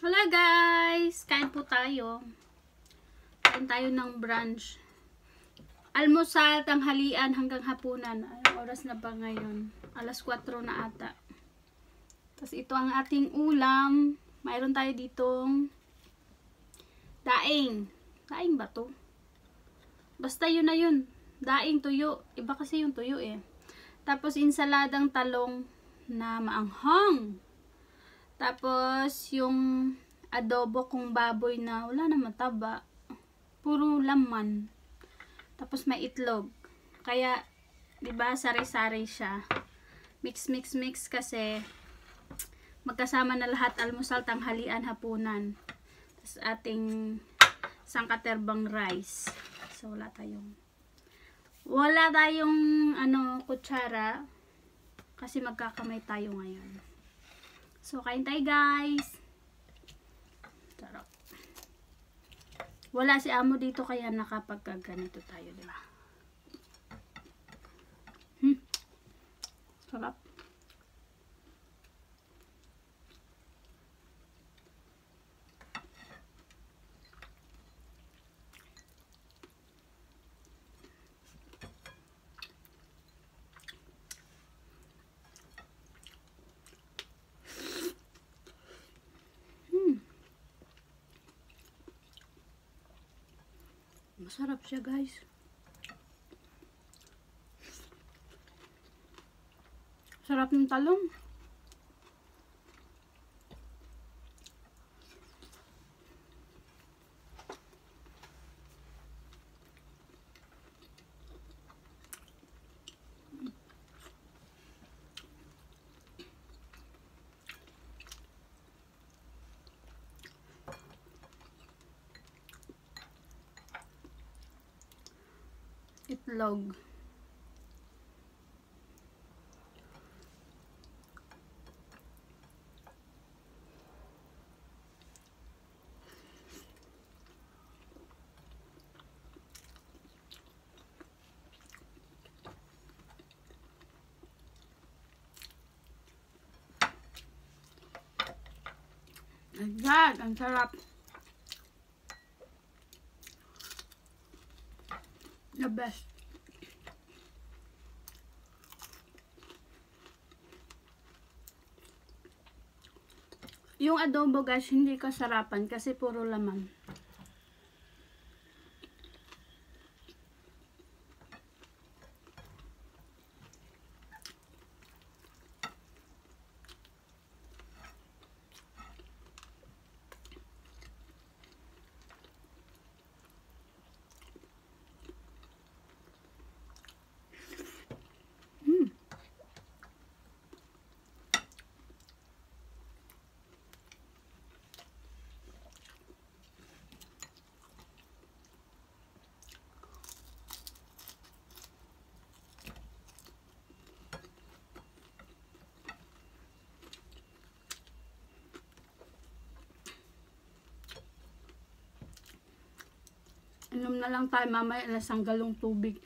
Hello guys! Kain po tayo. Kain tayo ng brunch. Almusal, tanghalian hanggang hapunan. Anong oras na ba ngayon? Alas 4 na ata. Tapos ito ang ating ulam. Mayroon tayo ditong daing. Daing ba to? Basta yun na yun. Daing, tuyo. Iba kasi yung tuyo eh. Tapos insaladang talong na maanghang. Tapos yung adobo kong baboy na wala na mataba. Puro laman. Tapos may itlog. Kaya 'di ba sari-sari siya. Mix kasi magkasama na lahat, almusal, tanghalian, hapunan. Tapos ating sangkaterbang rice. So wala tayong kutsara kasi magkakamay tayo ngayon. So, kain tayo guys. Sarap. Wala si amo dito kaya nakapagkaganito tayo, diba? Sarap. Masarap siya guys. Sarap ng talong. Itlog. Ayan, ang sarap. The best. Yung adobo guys, hindi kasarapan kasi puro laman. Inom na lang tayo mamaya, lasang galong tubig.